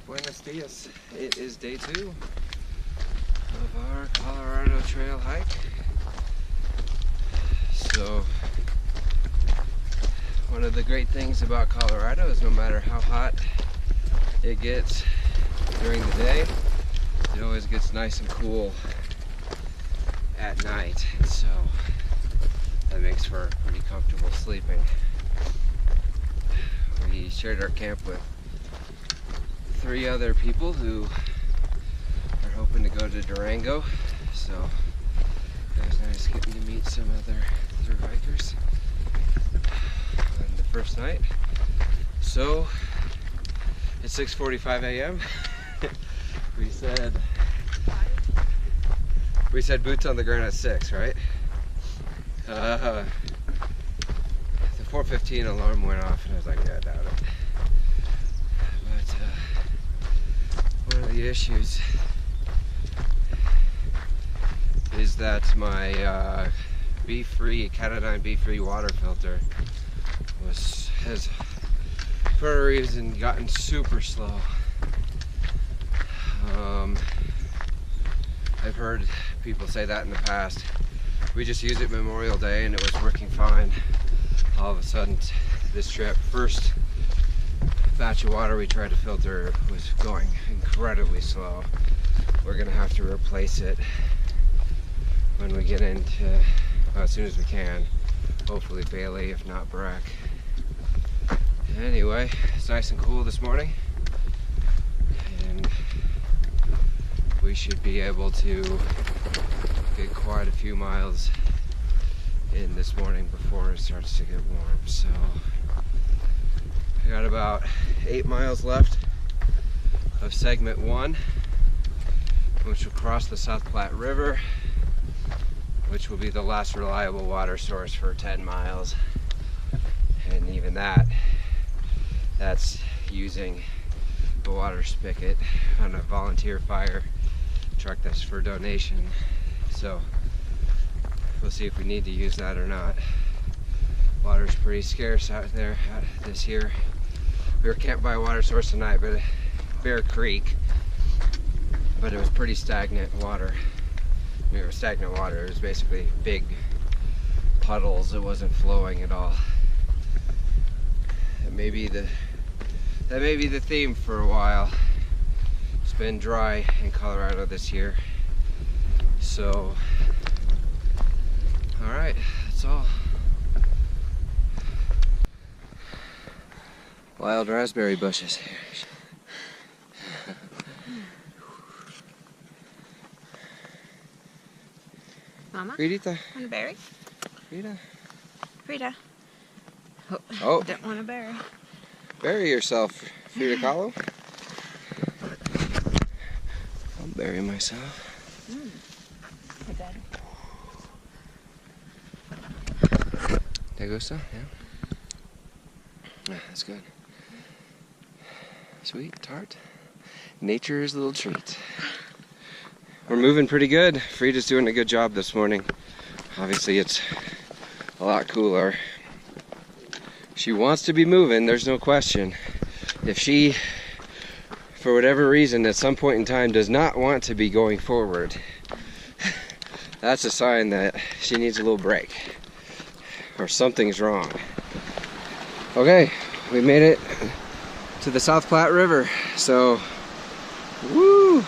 Buenos dias. It is day 2 of our Colorado Trail hike. So, one of the great things about Colorado is no matter how hot it gets during the day, it always gets nice and cool at night. And so, that makes for pretty comfortable sleeping. We shared our camp with 3 other people who are hoping to go to Durango, so it was nice getting to meet some other Thru hikers on the first night. So it's 6:45 a.m. we said boots on the ground at 6, right? The 4:15 alarm went off and I was like, yeah, I doubt it. One of the issues is that my Catadine B-free water filter has for a reason gotten super slow. I've heard people say that in the past. We just used it Memorial Day and it was working fine. All of a sudden, this trip, first batch of water we tried to filter was going incredibly slow. We're gonna have to replace it when we get into, well, as soon as we can. Hopefully Bailey, if not Breck. Anyway, it's nice and cool this morning, and we should be able to get quite a few miles in this morning before it starts to get warm. So I got about 8 miles left of segment 1, which will cross the South Platte River, which will be the last reliable water source for 10 miles. And even that's using a water spigot on a volunteer fire truck that's for donation. So we'll see if we need to use that or not. Water's pretty scarce out there this year. We were camped by a water source tonight, but Bear Creek, but it was pretty stagnant water. I mean, it was stagnant water. It was basically big puddles. It wasn't flowing at all. That may be the theme for a while. It's been dry in Colorado this year. So, all right, that's all. Wild raspberry bushes here. Mama? Rita? Want a berry? Rita? Rita. Oh. Don't want a berry. Bury yourself, Frida Kahlo. I'll bury myself. Hey, Dad. ¿Te gusta? Yeah. Yeah, that's good. Sweet, tart. Nature's little treat. We're moving pretty good. Frida's doing a good job this morning. Obviously it's a lot cooler. She wants to be moving, there's no question. If she, for whatever reason, at some point in time does not want to be going forward, that's a sign that she needs a little break or something's wrong. Okay, we made it to the South Platte River, so woo!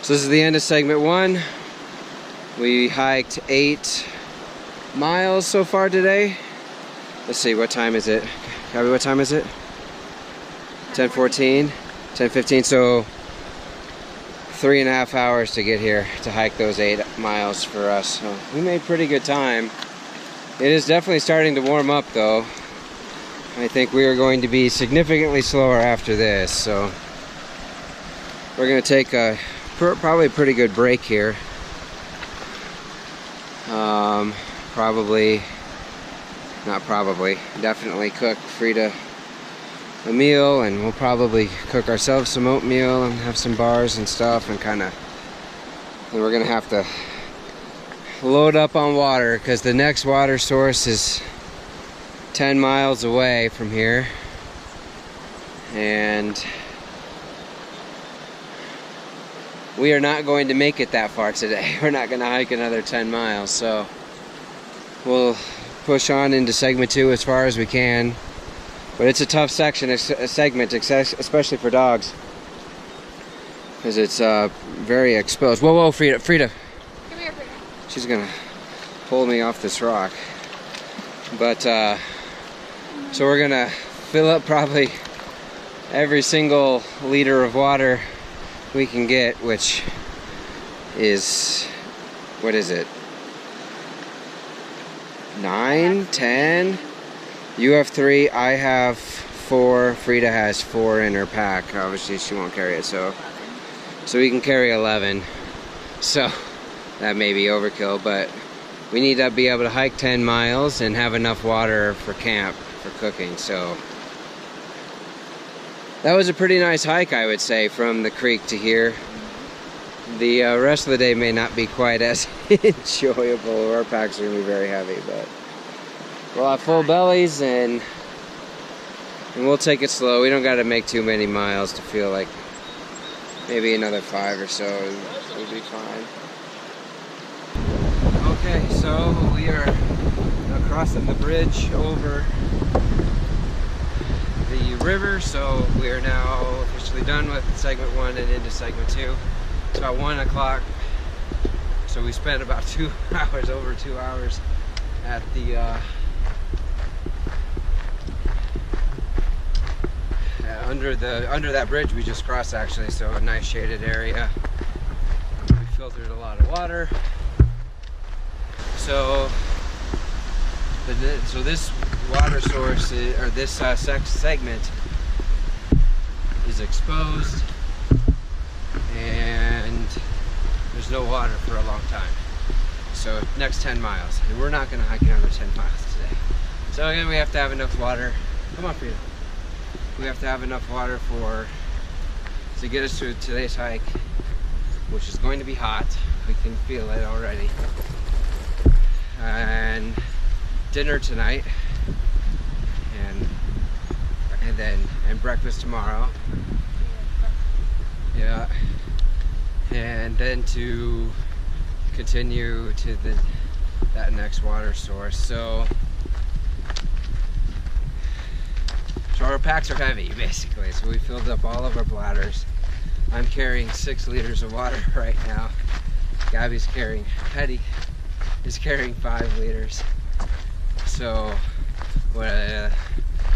So this is the end of segment 1. We hiked 8 miles so far today. Let's see, what time is it? Gabby, what time is it? 10:14, 10:15, so 3.5 hours to get here to hike those 8 miles for us. So we made pretty good time. It is definitely starting to warm up though. I think we are going to be significantly slower after this, so we're going to take probably a pretty good break here. Definitely cook Frida a meal, and we'll probably cook ourselves some oatmeal and have some bars and stuff, and we're gonna have to load up on water because the next water source is 10 miles away from here. and we are not going to make it that far today. We're not going to hike another 10 miles, so we'll push on into segment 2 as far as we can. But it's a tough section, a segment, especially for dogs, because it's very exposed. Whoa, whoa, Frida, Frida. Come here, Frida. She's gonna pull me off this rock. But so we're gonna fill up probably every single liter of water we can get, which is, what is it? 9, 10? You have 3, I have 4, Frida has 4 in her pack. Obviously she won't carry it, so we can carry 11. So that may be overkill, but we need to be able to hike 10 miles and have enough water for camp, for cooking. So that was a pretty nice hike, I would say, from the creek to here. The rest of the day may not be quite as enjoyable. Our packs are going to be very heavy, but we'll have full bellies and we'll take it slow. We don't got to make too many miles to feel like maybe another 5 or so would be fine. Okay, so we are now crossing the bridge over the river, so we are now officially done with segment 1 and into segment 2. It's about 1 o'clock, so we spent about 2 hours, over 2 hours at the under that bridge we just crossed, actually. So a nice shaded area. We filtered a lot of water. So this water source or this segment is exposed, and there's no water for a long time. So next 10 miles, and we're not going to hike another 10 miles today. So again, we have to have enough water. Come on, Frida. We have to have enough water to get us through today's hike, which is going to be hot. We can feel it already. And dinner tonight, and breakfast tomorrow. Yeah, and then to continue to that next water source. So our packs are heavy, basically. So we filled up all of our bladders. I'm carrying 6 liters of water right now. Gabby's carrying, Petty is carrying 5 liters. So what a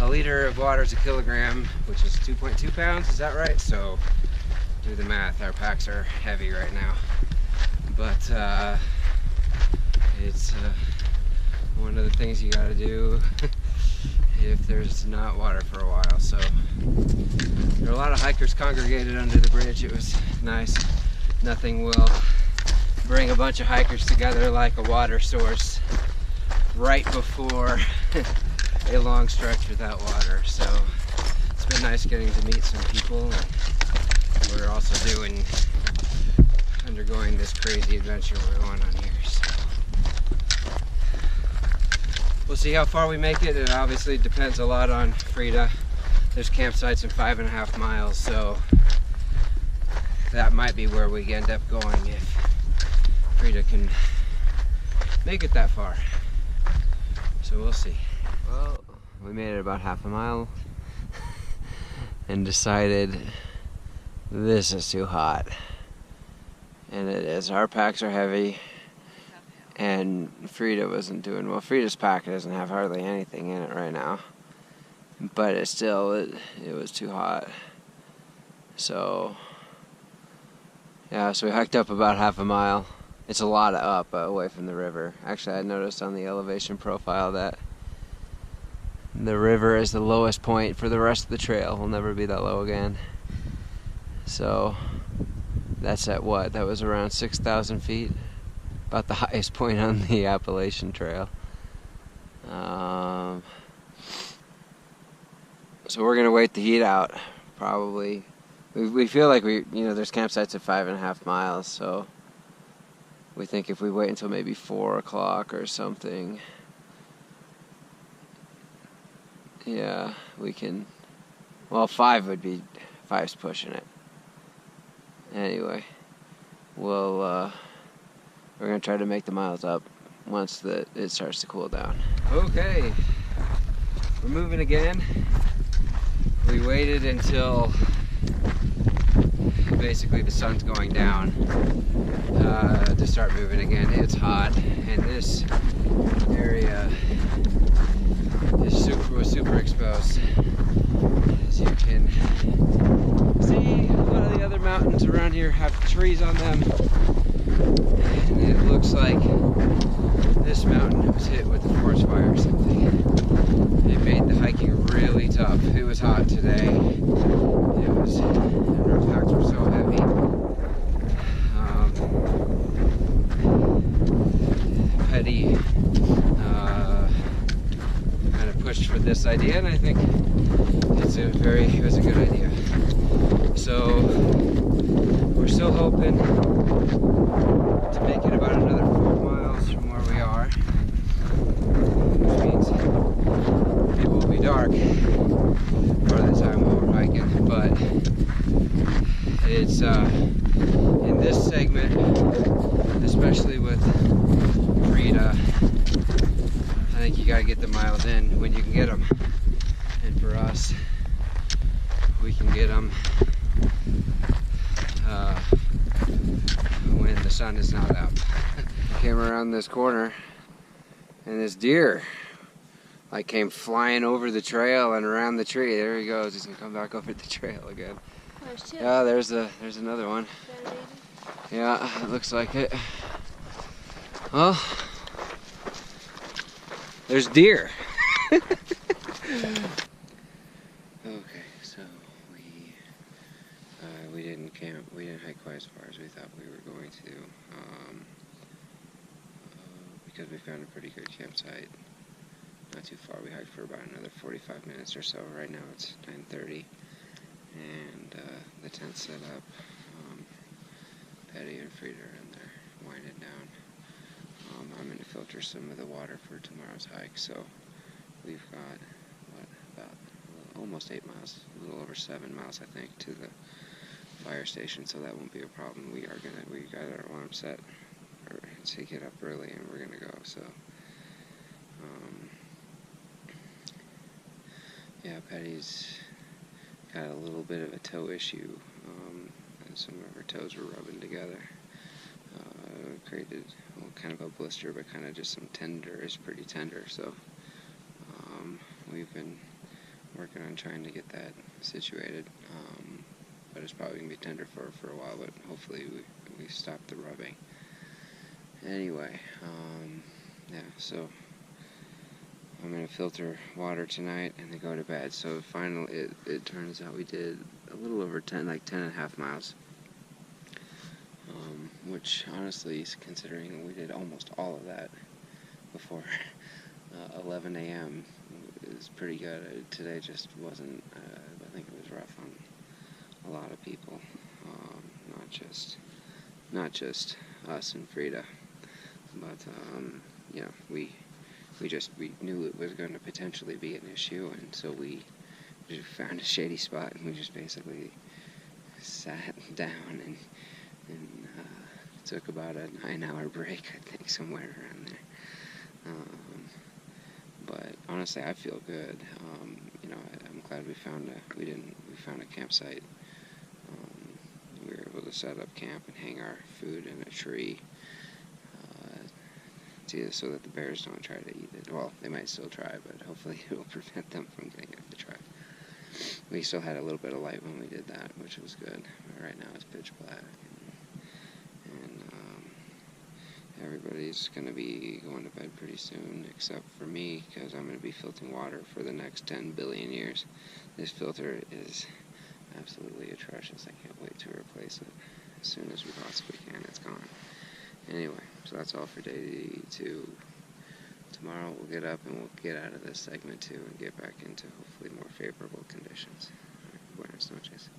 liter of water is a kilogram, which is 2.2 pounds, is that right? So do the math, our packs are heavy right now. But it's one of the things you gotta do if there's not water for a while. So there are a lot of hikers congregated under the bridge. It was nice. Nothing will bring a bunch of hikers together like a water source right before a long stretch without water. So it's been nice getting to meet some people, and we're also undergoing this crazy adventure we're going on here. So we'll see how far we make it. It obviously depends a lot on Frida. There's campsites in 5.5 miles, so that might be where we end up going if Frida can make it that far. So we'll see. Well, we made it about half a mile and decided this is too hot. And it is. Our packs are heavy, and Frida wasn't doing well. Frida's pack doesn't have hardly anything in it right now, but it was too hot. So yeah, so we hiked up about half a mile. It's a lot up away from the river. Actually, I noticed on the elevation profile that the river is the lowest point for the rest of the trail. We'll never be that low again. So that's at what? That was around 6,000 feet. About the highest point on the Appalachian Trail. So we're gonna wait the heat out, probably. We feel like there's campsites at 5.5 miles, so we think if we wait until maybe 4 o'clock or something, yeah, we can Well, 5's pushing it. Anyway, we're gonna try to make the miles up once it starts to cool down. Okay, we're moving again. We waited until basically the sun's going down to start moving again. It's hot, and this area was super exposed. As you can see, a lot of the other mountains around here have trees on them, and it looks like this mountain was hit with a forest fire or something. It made the hiking really tough. It was hot today. Our packs were so heavy. Petty kind of pushed for this idea, and I think it was a good idea. So we're still hoping to make it about another 4 miles from where we are, which means it will be dark part of the time while we're hiking, but it's in this segment, especially with Frida, I think you gotta get the miles in when you can get them, and for us, we can get them when the sun is not up. Came around this corner, and this deer came flying over the trail and around the tree. There he goes. He's gonna come back over the trail again. Oh, there's two. Yeah, there's another one. Is that a baby? Yeah, it looks like it. Well, there's deer. Okay, so we didn't camp. We didn't hike quite as far as we thought we were going to, because we found a pretty good campsite. Not too far. We hiked for about another 45 minutes or so. Right now it's 9:30, and the tent's set up. Petty and Frida are in there winding down. I'm going to filter some of the water for tomorrow's hike, so we've got about almost 8 miles, a little over 7 miles, I think, to the fire station, so that won't be a problem. We got our alarm set to get up early, and we're gonna go. So, yeah, Petty's got a little bit of a toe issue, and some of her toes were rubbing together. Created kind of a blister, but kind of just some tender. It's pretty tender, so we've been working on trying to get that situated. But it's probably gonna be tender for a while. But hopefully we stop the rubbing. Anyway, yeah. So I'm gonna filter water tonight and then go to bed. So finally, it turns out we did a little over 10 and a half miles. Which honestly, considering we did almost all of that before 11 a.m. is pretty good. Today just wasn't, I think it was rough on a lot of people, not just us and Frida, but you know, we knew it was going to potentially be an issue, and so we just found a shady spot and we just basically sat down and took about a 9-hour break, I think, somewhere around there. But honestly, I feel good. You know, I'm glad we found a campsite. We were able to set up camp and hang our food in a tree, so that the bears don't try to eat it. Well, they might still try, but hopefully it will prevent them from getting up the tree. We still had a little bit of light when we did that, which was good. But right now it's pitch black. And everybody's going to be going to bed pretty soon, except for me, because I'm going to be filtering water for the next 10 billion years. This filter is absolutely atrocious. I can't wait to replace it as soon as we possibly can. It's gone. Anyway, so that's all for day 2. Tomorrow we'll get up and we'll get out of this segment 2 and get back into hopefully more favorable conditions. Buenas noches.